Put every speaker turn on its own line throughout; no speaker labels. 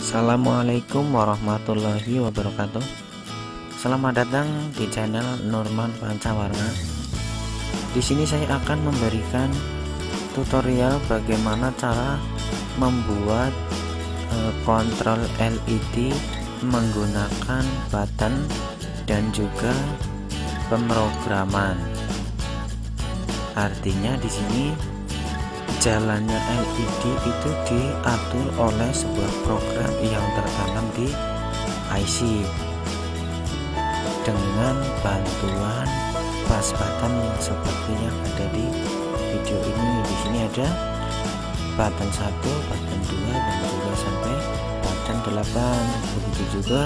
Assalamualaikum warahmatullahi wabarakatuh. Selamat datang di channel Nurman Pancawarna. Di sini saya akan memberikan tutorial bagaimana cara membuat kontrol LED menggunakan button dan juga pemrograman. Artinya di sini jalannya LED itu diatur oleh sebuah program yang tertanam di IC dengan bantuan bus button yang seperti yang ada di video ini. Di sini ada button 1, button 2 dan juga sampai button 8. Begitu juga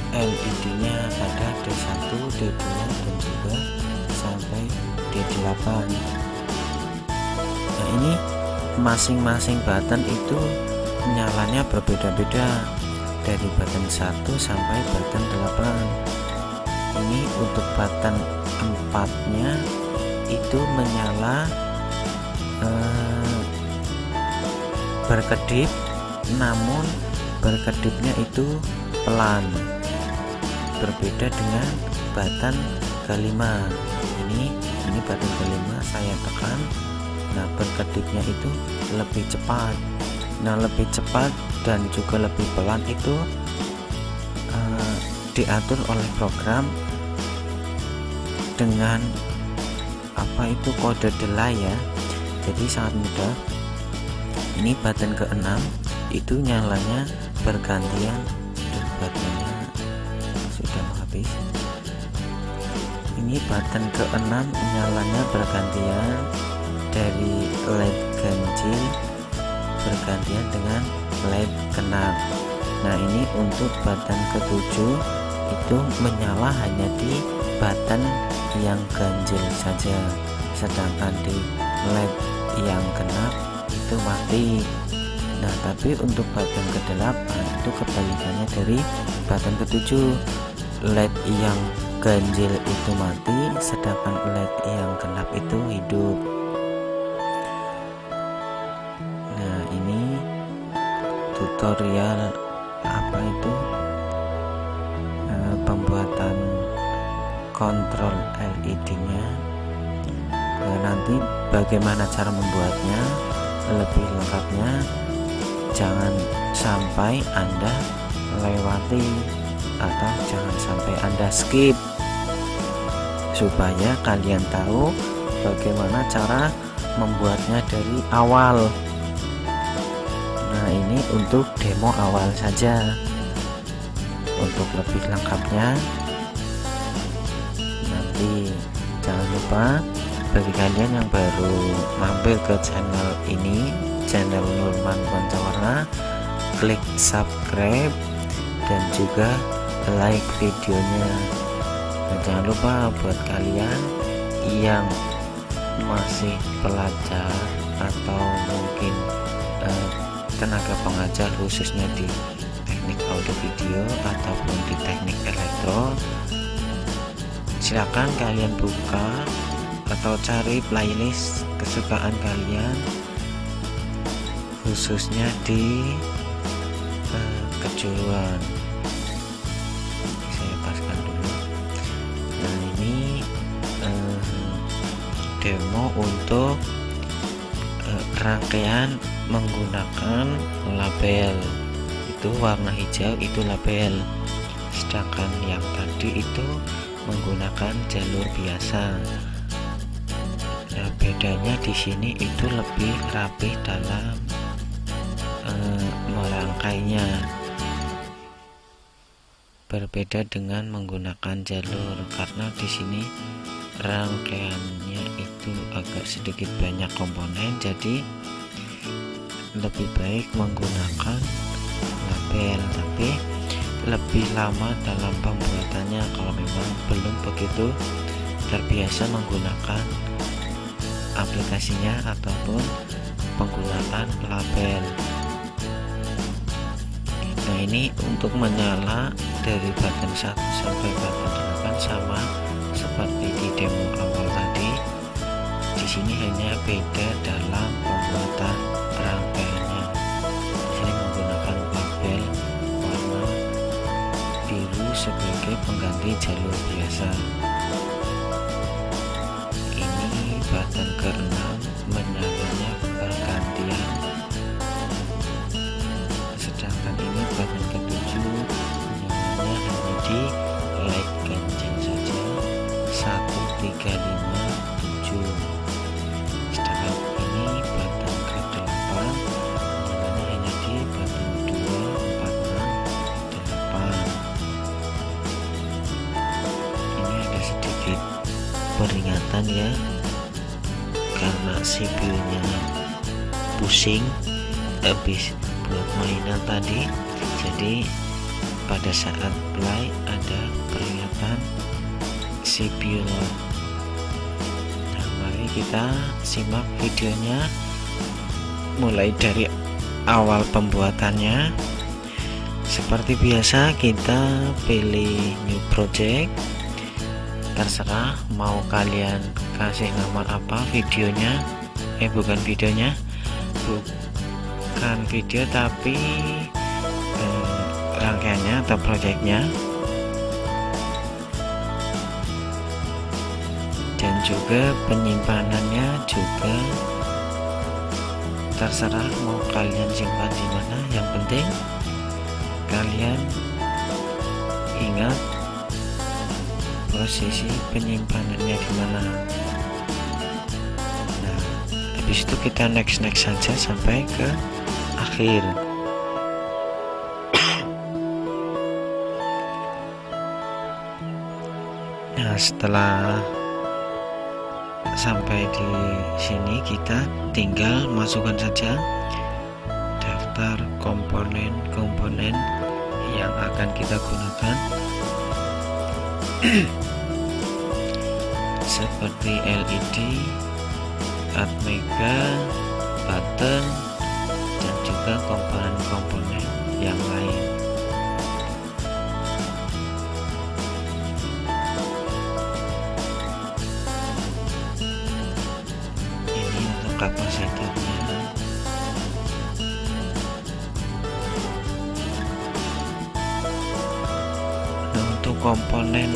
LED-nya ada D1, D2 dan juga sampai D8. Nah, ini masing-masing button itu nyalanya berbeda-beda dari button 1 sampai button 8. Ini untuk button 4-nya itu menyala berkedip, namun berkedipnya itu pelan, berbeda dengan button ke-5. Ini button ke-5 saya tekan. Nah, berkedipnya itu lebih cepat. Nah, lebih cepat dan juga lebih pelan itu diatur oleh program dengan kode delay ya. Jadi sangat mudah. Ini button ke-6 itu nyalanya bergantian. Buttonnya sudah habis. Ini button ke-6 nyalanya bergantian dari LED ganjil bergantian dengan LED genap. Nah, ini untuk button ke-7 itu menyala hanya di button yang ganjil saja, sedangkan di LED yang genap itu mati. Nah, tapi untuk button ke-8 itu kebalikannya dari button ke-7. LED yang ganjil itu mati, sedangkan LED yang genap itu hidup. Nah, ini tutorial pembuatan kontrol LED-nya. Nah, nanti bagaimana cara membuatnya lebih lengkapnya, jangan sampai Anda lewati atau jangan sampai Anda skip, supaya kalian tahu bagaimana cara membuatnya dari awal. Nah, ini untuk demo awal saja. Untuk lebih lengkapnya nanti jangan lupa, bagi kalian yang baru mampir ke channel ini, channel Nurman Pancawarna, klik subscribe dan juga like videonya. Dan jangan lupa buat kalian yang masih pelajar atau mungkin tenaga pengajar khususnya di teknik audio video ataupun di teknik elektro, silakan kalian buka atau cari playlist kesukaan kalian khususnya di kejuruan. Saya paskan dulu. Nah, ini demo untuk rangkaian menggunakan label. Itu warna hijau itu label, sedangkan yang tadi itu menggunakan jalur biasa. Nah, bedanya di sini itu lebih rapi dalam merangkainya, berbeda dengan menggunakan jalur, karena di sini rangkaiannya itu agak sedikit banyak komponen, jadi lebih baik menggunakan label, tapi lebih lama dalam pembuatannya kalau memang belum begitu terbiasa menggunakan aplikasinya ataupun penggunaan label. Nah, ini untuk menyala dari button 1 sampai button 8 sama seperti di demo awal tadi. Di sini hanya beda dalam pembuatan rangkaiannya. Di sini menggunakan label dari jalur biasa. Ini button ke-6 menyalanya bergantian, sedangkan ini button ke-7 menyalanya hanya di light ganjil saja 1, 3, 5, 7. Sedangkan ini button ke-8 menyalanya hanya di button 2, 4, 6, 8. Ini ada sedikit peringatan ya, karena CPU-nya pusing habis buat mainan tadi, jadi pada saat play ada peringatan CPU low. Nah, mari kita simak videonya mulai dari awal pembuatannya. Seperti biasa kita pilih new project, terserah mau kalian kasih nama apa videonya, bukan video tapi rangkaiannya atau projectnya, dan juga penyimpanannya juga terserah mau kalian simpan di mana. Yang penting kalian ingat posisi penyimpanannya di mana. Nah, habis itu kita next saja sampai ke akhir. Nah, setelah sampai di sini kita tinggal masukkan saja daftar komponen yang akan kita gunakan. Seperti LED, Atmega, button, dan juga komponen-komponen yang lain. Ini untuk kapasitornya. Nah, untuk komponen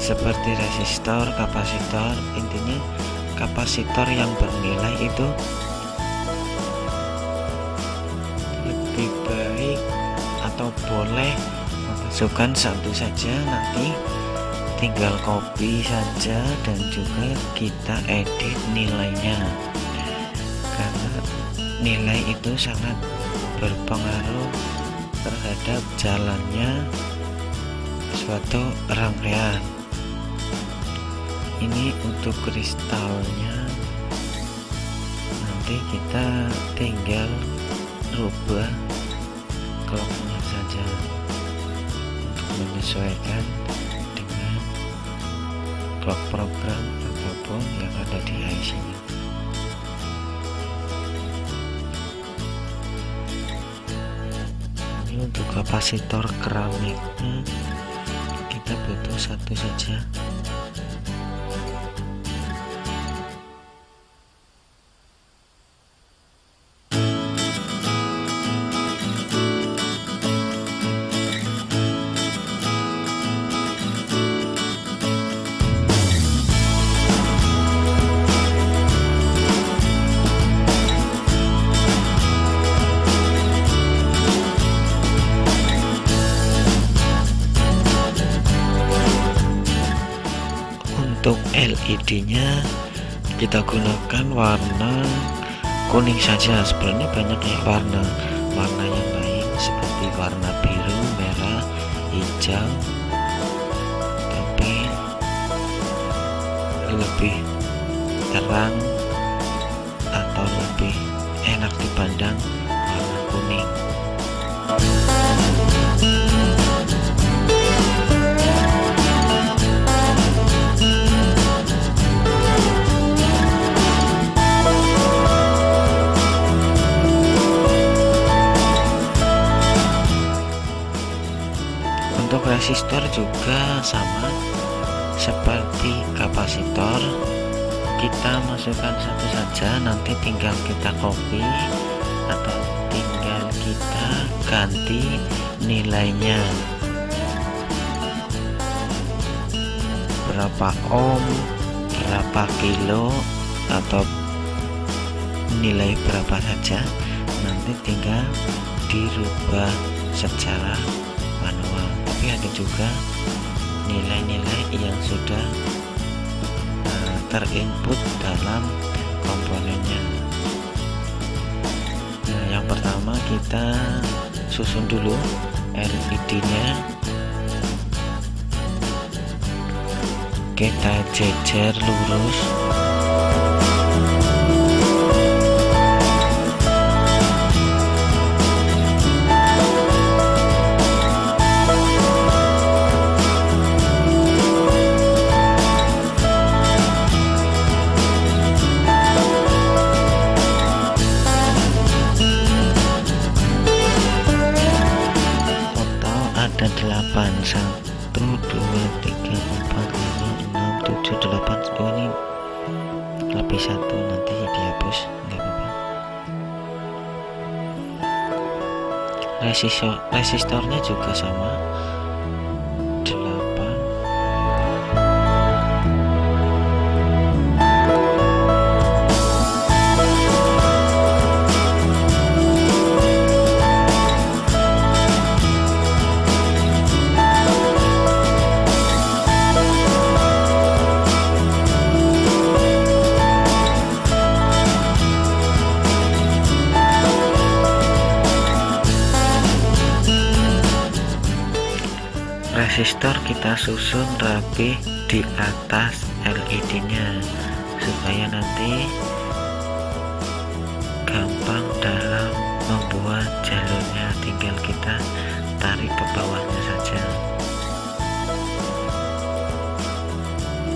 seperti resistor, kapasitor, intinya kapasitor yang bernilai itu lebih baik atau boleh memasukkan satu saja, nanti tinggal copy saja dan juga kita edit nilainya, karena nilai itu sangat berpengaruh terhadap jalannya suatu rangkaian. Ini untuk kristalnya, nanti kita tinggal rubah clocknya saja untuk menyesuaikan dengan clock program apapun yang ada di IC-nya. Ini untuk kapasitor keramiknya kita butuh satu saja. Untuk LED-nya kita gunakan warna kuning saja. Sebenarnya banyak ya warna yang lain seperti warna biru, merah, hijau, tapi lebih terang atau lebih enak dipandang warna kuning. Untuk resistor juga sama seperti kapasitor, kita masukkan satu saja, nanti tinggal kita copy atau tinggal kita ganti nilainya. berapa ohm, berapa kilo, atau nilai berapa saja, nanti tinggal dirubah secara manual. Tapi ada juga nilai-nilai yang sudah terinput dalam komponennya. Nah, yang pertama kita susun dulu LED-nya. Kita jejer lurus. Ada 8, 1, 2, 3, 4, 5, 6, 7, 8. Oh, ini lebih 1, nanti dihapus, nggak apa-apa. Resistornya juga sama, 8. Resistor kita susun rapi di atas LED-nya supaya nanti gampang dalam membuat jalurnya, tinggal kita tarik ke bawahnya saja.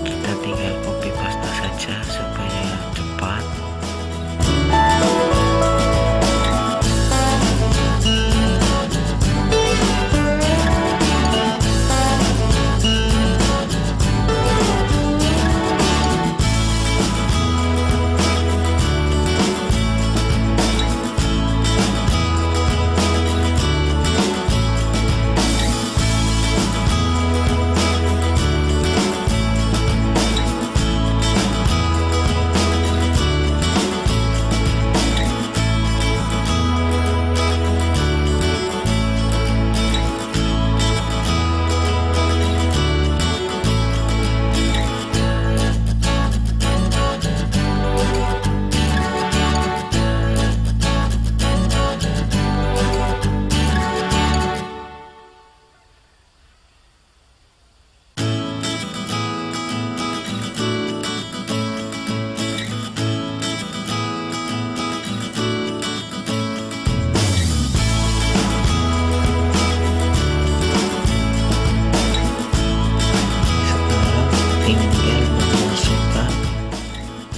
Kita tinggal copy paste saja supaya cepat.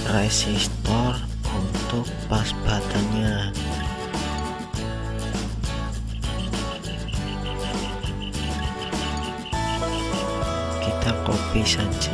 Resistor untuk pas batannya. Kita copy saja.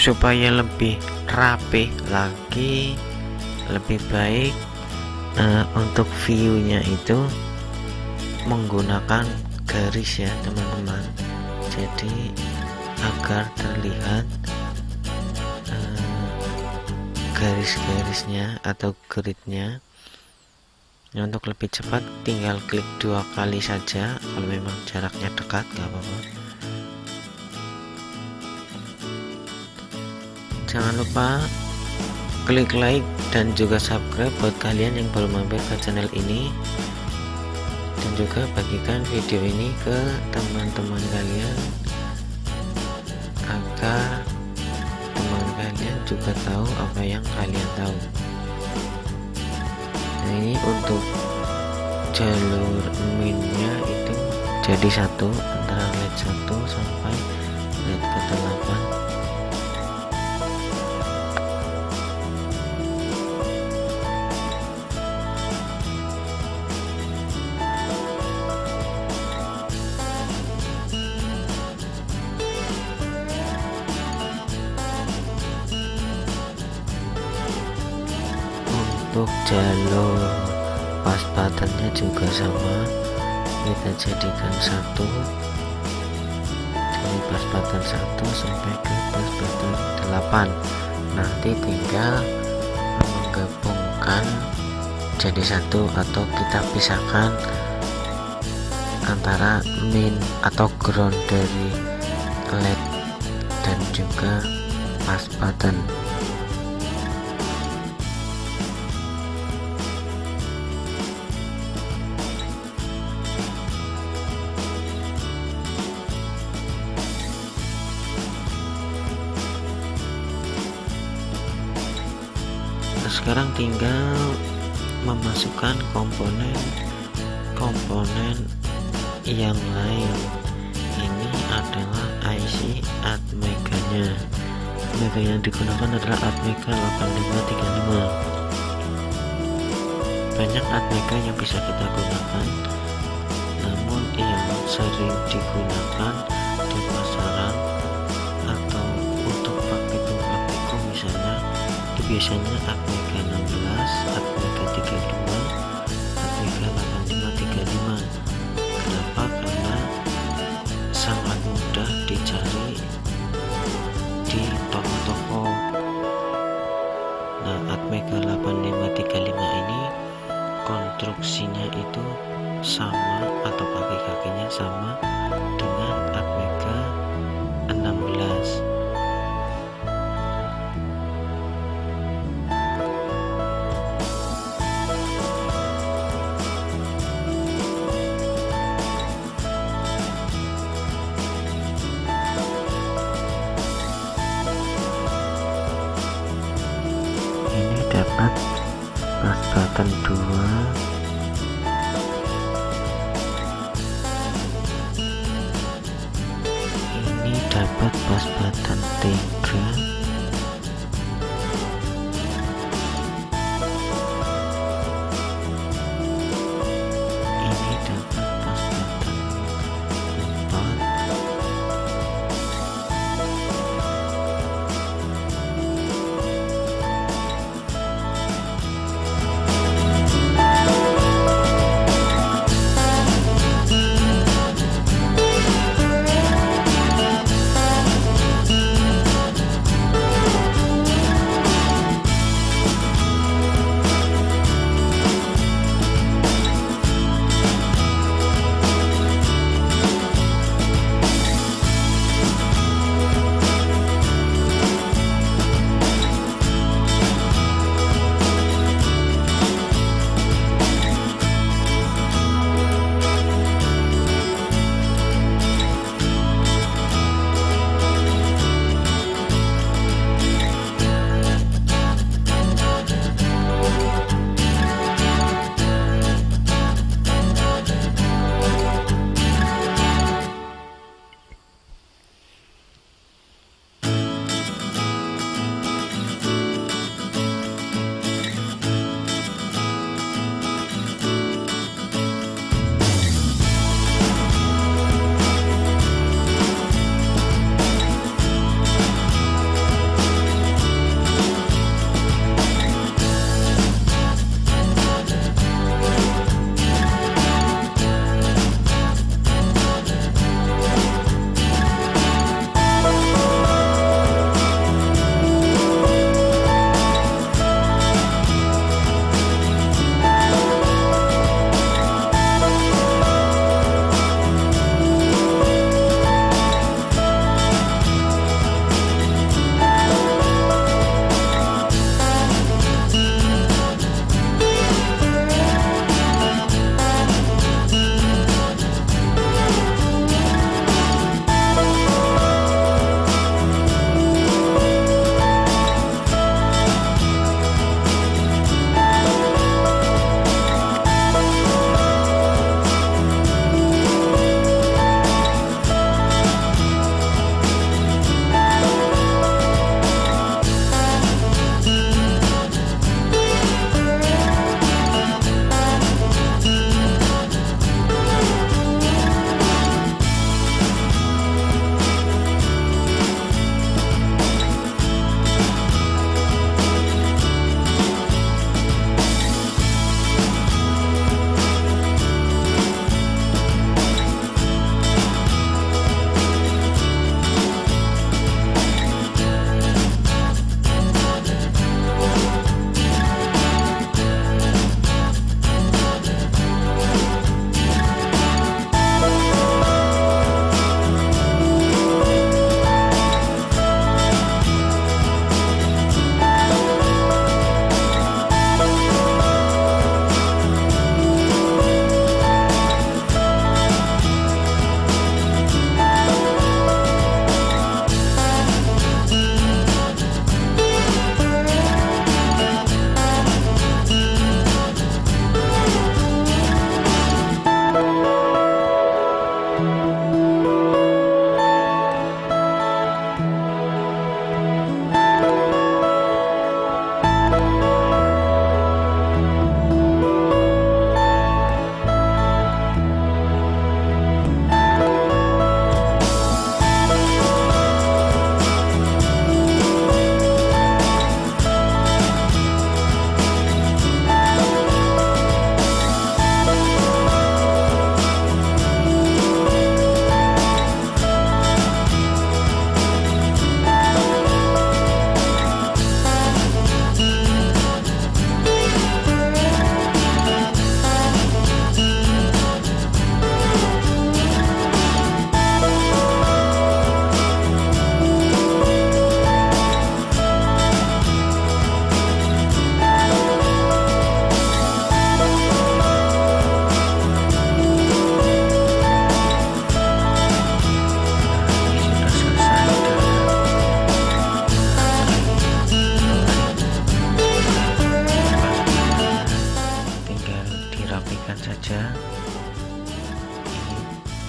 supaya lebih rapi lagi, lebih baik untuk view-nya itu menggunakan garis ya teman-teman. Jadi agar terlihat garis-garisnya atau gridnya. Untuk lebih cepat tinggal klik 2 kali saja, kalau memang jaraknya dekat gak apa-apa. Jangan lupa klik like dan juga subscribe buat kalian yang baru mampir ke channel ini, dan juga bagikan video ini ke teman-teman kalian agar teman kalian juga tahu apa yang kalian tahu. Nah, ini untuk jalur minnya itu jadi satu antara LED 1 sampai LED ke-8. Untuk jalur pas buttonnya juga sama, kita jadikan satu, jadi pas button 1 sampai ke pas button 8. Nanti tinggal menggabungkan jadi satu atau kita pisahkan antara min atau ground dari LED dan juga pas button. Sekarang tinggal memasukkan komponen yang lain. Ini adalah IC Atmega-nya. Atmega yang digunakan adalah Atmega 8555. Banyak Atmega yang bisa kita gunakan, namun yang sering digunakan di pasaran atau untuk praktikum misalnya, itu biasanya Atmega 16, Atmega 32, Atmega 8535. Kenapa? Karena sangat mudah dicari di toko-toko. Nah, Atmega 8535 ini konstruksinya itu sama atau kaki-kakinya sama dengan Atmega 16. Dapat pas button 2, ini dapat pas button 3, ini dapat pas button 4,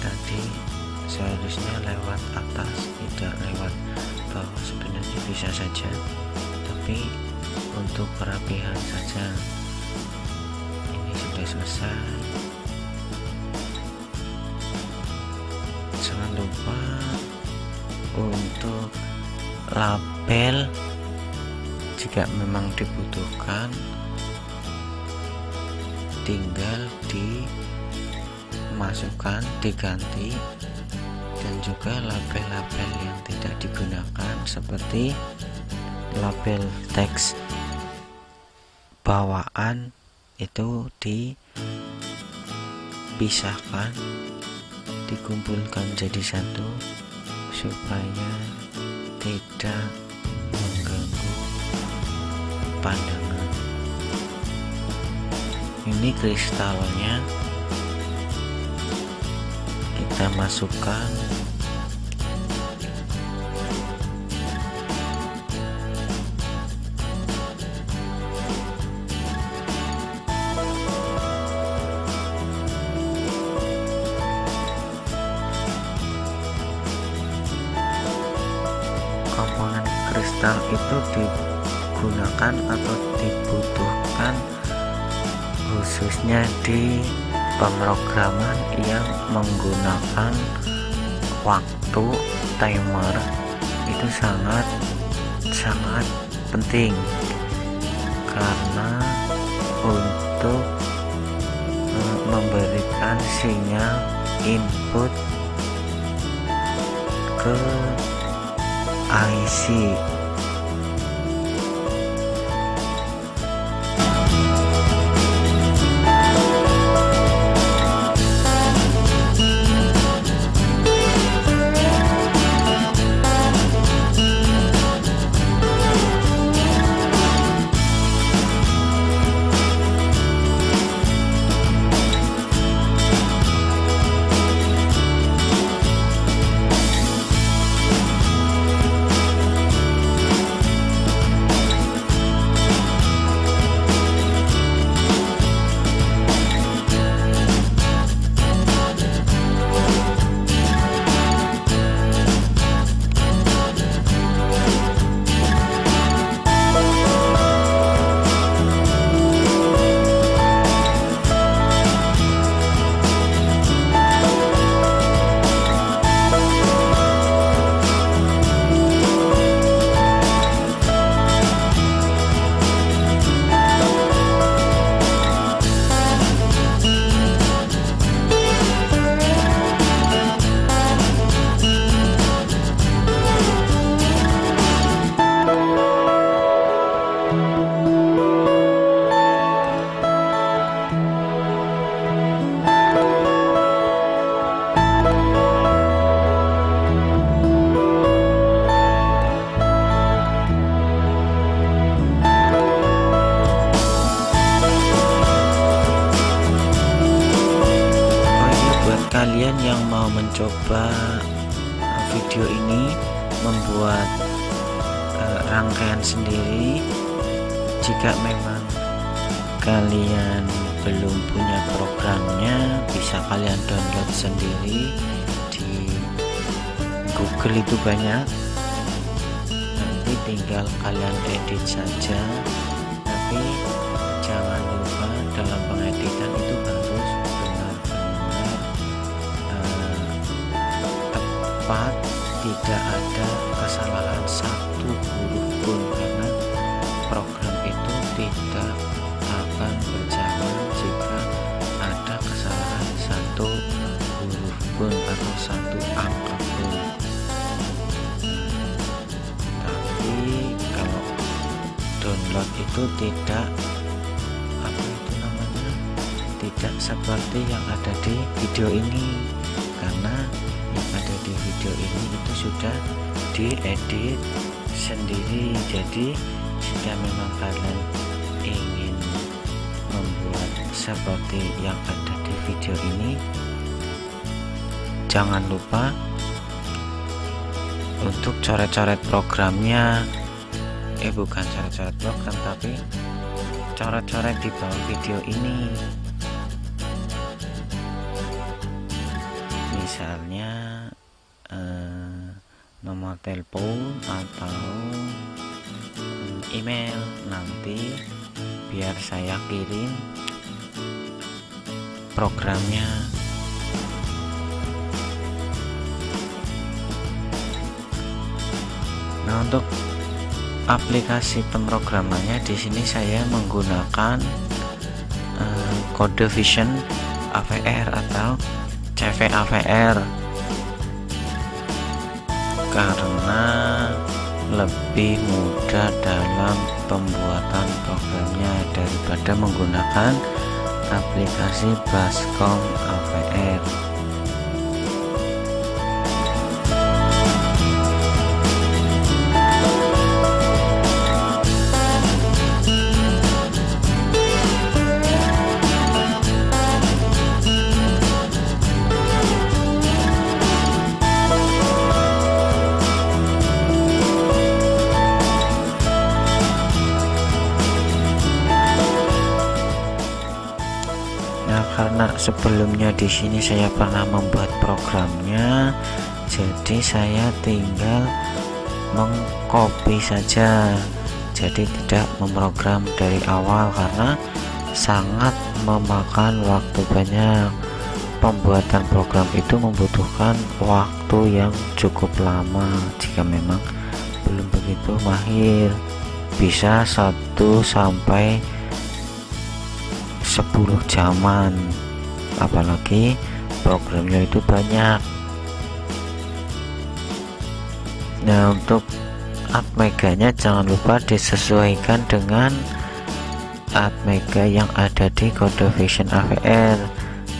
tadi seharusnya lewat atas, tidak lewat bawah. Sebenarnya bisa saja, tapi untuk kerapihan saja. Ini sudah selesai. Jangan lupa untuk label jika memang dibutuhkan, tinggal dimasukkan, diganti. Dan juga label-label yang tidak digunakan seperti label teks bawaan itu dipisahkan, dikumpulkan jadi satu supaya tidak mengganggu pandangan. Ini kristalnya kita masukkan. Komponen kristal itu digunakan atau dibutuhkan khususnya di pemrograman yang menggunakan waktu timer. Itu sangat penting karena untuk memberikan sinyal input ke IC. Kalian yang mau mencoba video ini, membuat rangkaian sendiri, jika memang kalian belum punya programnya, bisa kalian download sendiri di Google, itu banyak. Nanti tinggal kalian edit saja, tapi jangan lupa dalam pengeditan itu harus tepat, tidak ada kesalahan satu huruf pun, karena program itu tidak akan berjalan jika ada kesalahan satu huruf pun atau satu angka pun. Tapi kalau download itu tidak tidak seperti yang ada di video ini, karena yang ada di video ini itu sudah diedit sendiri. Jadi jika memang kalian ingin membuat seperti yang ada di video ini, jangan lupa untuk coret-coret programnya, bukan coret-coret program, tapi coret-coret di bawah video ini. misalnya nomor telepon atau email, nanti biar saya kirim programnya. Nah, untuk aplikasi pemrogramannya di sini saya menggunakan Code Vision AVR atau CV AVR karena lebih mudah dalam pembuatan programnya daripada menggunakan aplikasi Basecamp AVR. Karena sebelumnya di sini saya pernah membuat programnya, jadi saya tinggal mengcopy saja, jadi tidak memprogram dari awal karena sangat memakan waktu banyak. Pembuatan program itu membutuhkan waktu yang cukup lama jika memang belum begitu mahir, bisa 1 sampai 10 jaman, apalagi programnya itu banyak. Nah, untuk Atmega-nya jangan lupa disesuaikan dengan Atmega yang ada di Code Vision AVR.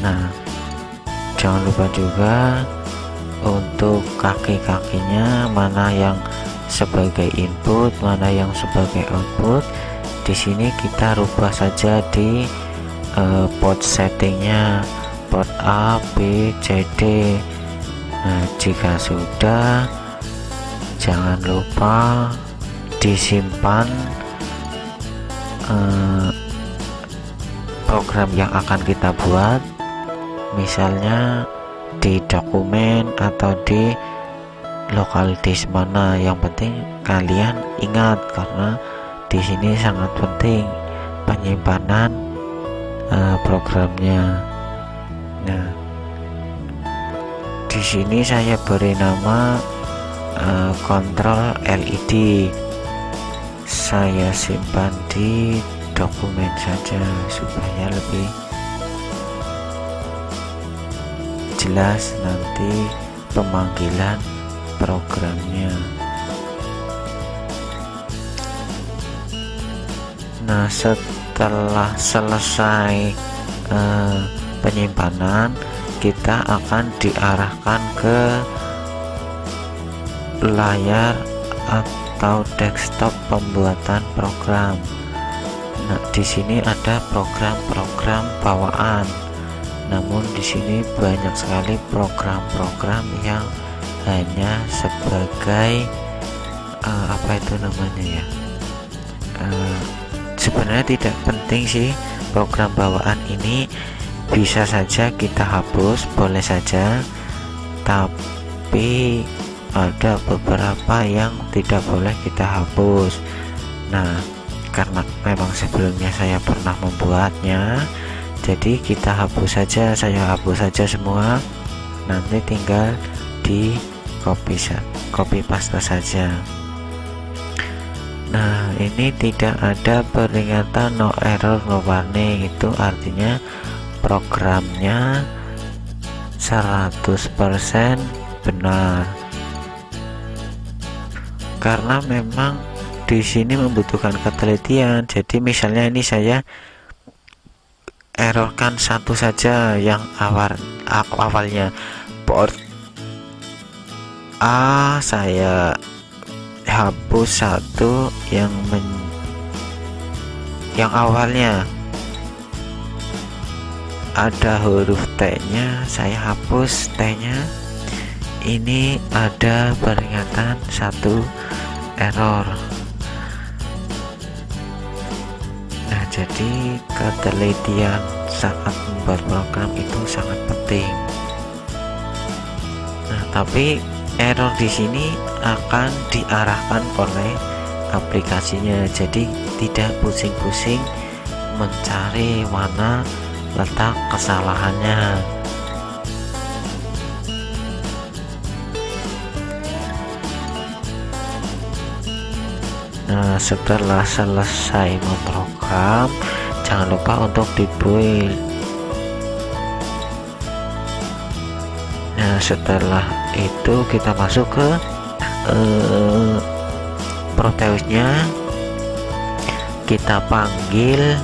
Nah, jangan lupa juga untuk kaki-kakinya mana yang sebagai input, mana yang sebagai output. Di sini kita rubah saja di port settingnya, port A, B, C, D. Nah, jika sudah, jangan lupa disimpan program yang akan kita buat, misalnya di dokumen atau di lokal disk mana. Yang penting kalian ingat karena di sini sangat penting penyimpanan programnya. Nah, di sini saya beri nama kontrol LED. Saya simpan di dokumen saja supaya lebih jelas nanti pemanggilan programnya. Nah, setelah selesai penyimpanan, kita akan diarahkan ke layar atau desktop pembuatan program. Nah, di sini ada program-program bawaan. Namun di sini banyak sekali program-program yang hanya sebagai apa itu namanya ya? Sebenarnya tidak penting sih program bawaan ini, bisa saja kita hapus, boleh saja, tapi ada beberapa yang tidak boleh kita hapus. Nah, karena memang sebelumnya saya pernah membuatnya, jadi kita hapus saja, saya hapus saja semua, nanti tinggal di copy paste saja. Nah, ini tidak ada peringatan no error no warning, itu artinya programnya 100% benar. Karena memang di sini membutuhkan ketelitian. Jadi misalnya ini saya errorkan satu saja yang awalnya port A, saya hapus satu yang awalnya ada huruf T nya, saya hapus T nya. Ini ada peringatan satu error. Nah, jadi ketelitian saat membuat program itu sangat penting. Tapi error di sini akan diarahkan oleh aplikasinya, jadi tidak pusing-pusing mencari mana letak kesalahannya. Nah, setelah selesai memprogram, jangan lupa untuk dibuild. Nah, setelah itu kita masuk ke Proteusnya, kita panggil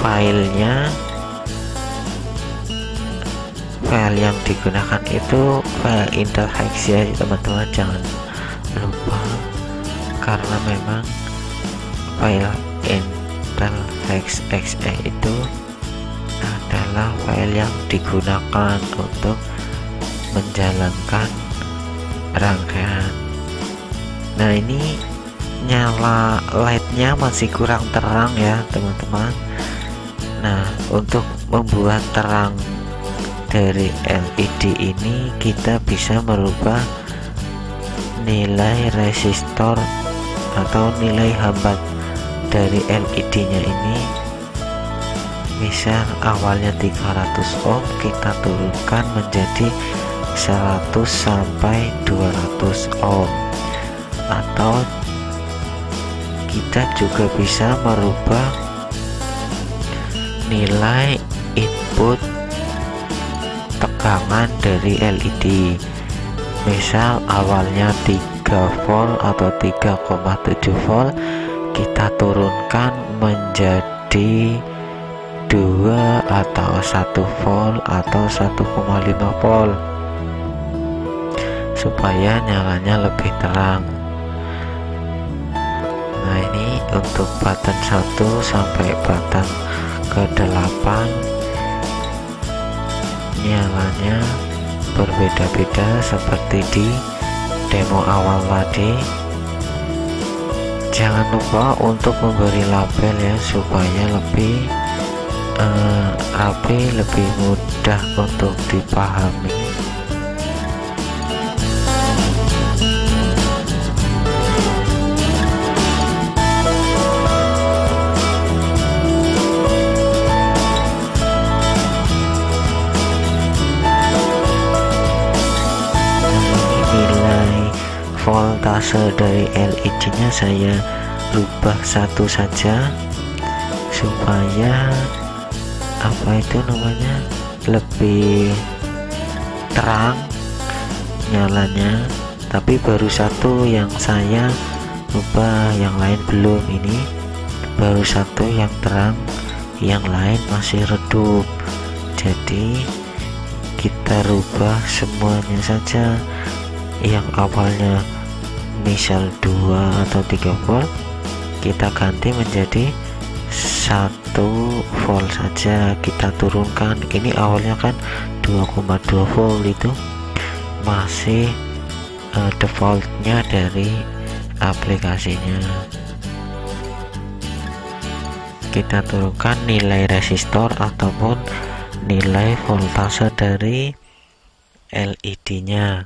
filenya. File yang digunakan itu file Intel Hex ya teman-teman, jangan lupa, karena memang file Intel Hex exe itu adalah file yang digunakan untuk menjalankan rangkaian. Nah, ini nyala LED-nya masih kurang terang ya teman-teman. Nah, untuk membuat terang dari LED ini kita bisa merubah nilai resistor atau nilai hambat dari LED-nya ini. Misal awalnya 300 ohm, kita turunkan menjadi 100 sampai 200 ohm. Atau kita juga bisa merubah nilai input tegangan dari LED. Misal awalnya 3 volt atau 3,7 volt, kita turunkan menjadi 2 atau 1 volt atau 1,5 volt supaya nyalanya lebih terang. Nah, ini untuk button 1 sampai button ke-8 nyalanya berbeda-beda seperti di demo awal tadi. Jangan lupa untuk memberi label ya supaya lebih rapi, lebih mudah untuk dipahami. Voltase dari LED-nya saya rubah 1 saja supaya lebih terang nyalanya. Tapi baru 1 yang saya rubah, yang lain belum. Ini baru 1 yang terang, yang lain masih redup. Jadi kita rubah semuanya saja. Yang awalnya misal 2 atau 3 volt, kita ganti menjadi 1 volt saja, kita turunkan. Ini awalnya kan 2,2 volt, itu masih defaultnya dari aplikasinya. Kita turunkan nilai resistor ataupun nilai voltase dari LED-nya.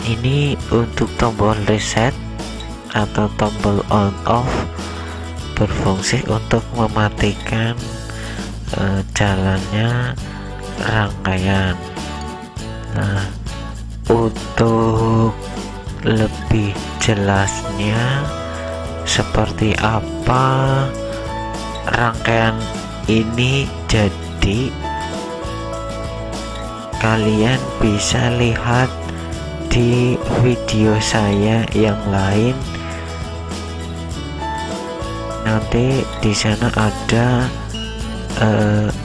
Ini untuk tombol reset atau tombol on off berfungsi untuk mematikan jalannya rangkaian. Nah, untuk lebih jelasnya seperti apa rangkaian ini jadi, kalian bisa lihat di video saya yang lain. Nanti di sana ada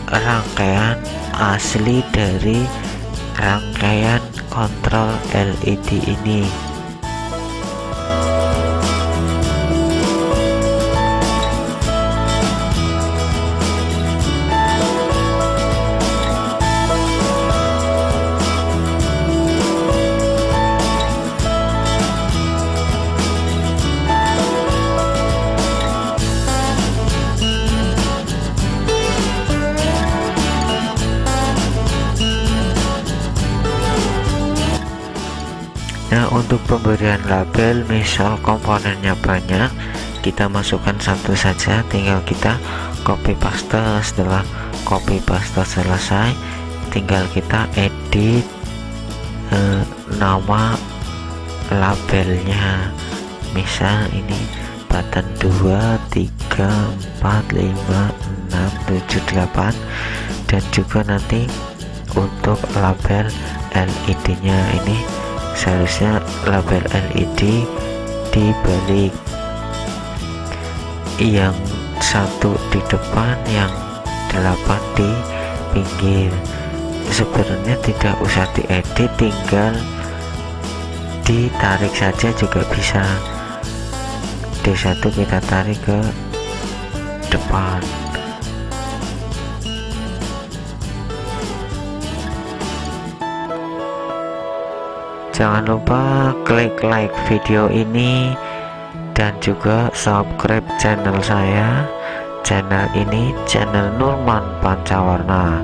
rangkaian asli dari rangkaian kontrol LED ini. Nah, untuk pemberian label, misal komponennya banyak, kita masukkan satu saja, tinggal kita copy paste. Setelah copy paste selesai, tinggal kita edit nama labelnya. Misal ini button 2, 3, 4, 5, 6, 7, 8, dan juga nanti untuk label LED nya ini seharusnya label LED dibalik, yang satu di depan, yang 8 di pinggir. Sebenarnya tidak usah diedit, tinggal ditarik saja juga bisa. D1 kita tarik ke depan. Jangan lupa klik like video ini dan juga subscribe channel saya. Channel ini channel Nurman Pancawarna,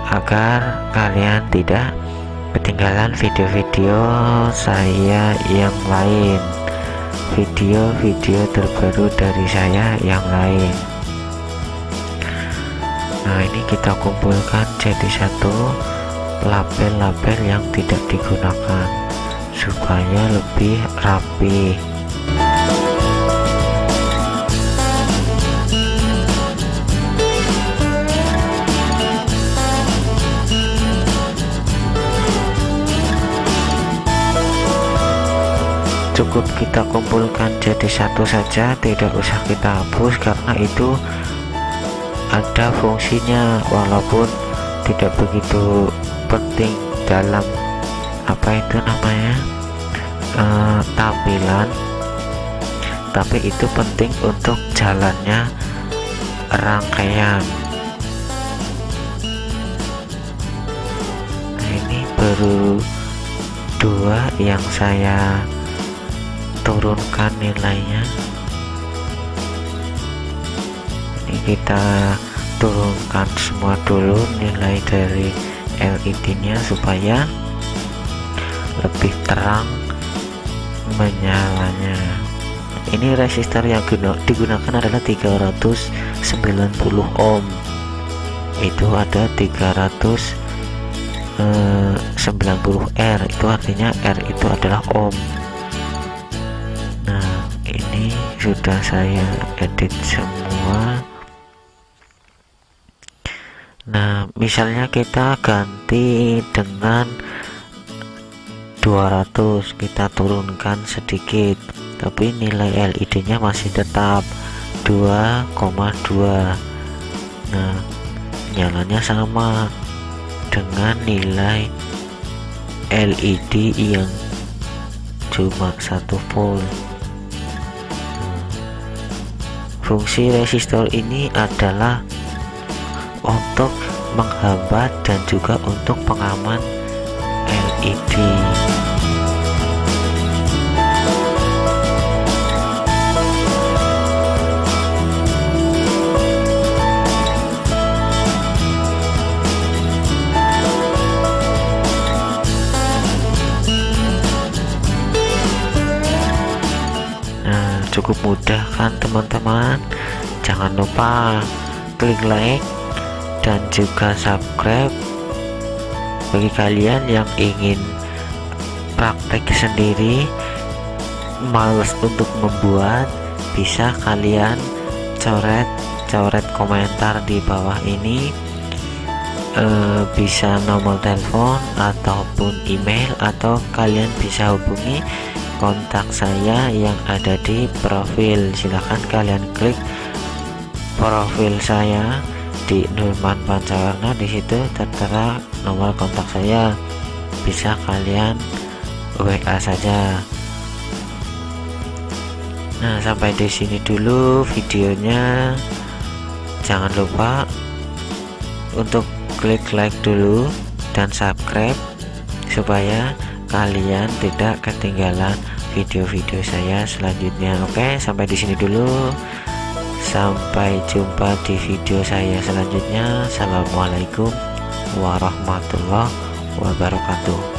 agar kalian tidak ketinggalan video-video saya yang lain, video-video terbaru dari saya yang lain. Nah, ini kita kumpulkan jadi satu label-label yang tidak digunakan supaya lebih rapi. Cukup kita kumpulkan jadi satu saja, tidak usah kita hapus karena itu ada fungsinya, walaupun tidak begitu penting dalam tampilan, tapi itu penting untuk jalannya rangkaian. Nah, ini baru 2 yang saya turunkan nilainya. Ini kita turunkan semua dulu nilai dari LED nya supaya lebih terang menyalanya. Ini resistor yang digunakan adalah 390 ohm. Itu ada 390 R, itu artinya R itu adalah ohm. Nah, ini sudah saya edit semua. Nah, misalnya kita ganti dengan 200, kita turunkan sedikit, tapi nilai LED nya masih tetap 2,2. Nah, nyalanya sama dengan nilai LED yang cuma 1 volt. Fungsi resistor ini adalah untuk menghambat dan juga untuk pengaman LED. Nah, cukup mudah kan teman-teman? Jangan lupa klik like dan juga subscribe. Bagi kalian yang ingin praktek sendiri, males untuk membuat, bisa kalian coret komentar di bawah ini, bisa nomor telepon ataupun email, atau kalian bisa hubungi kontak saya yang ada di profil. Silahkan kalian klik profil saya di Nurman Pancawarna, di situ tertera nomor kontak saya, bisa kalian WA saja. Nah, sampai di sini dulu videonya. Jangan lupa untuk klik like dulu dan subscribe supaya kalian tidak ketinggalan video-video saya selanjutnya. Oke, sampai di sini dulu. Sampai jumpa di video saya selanjutnya. Assalamualaikum warahmatullahi wabarakatuh.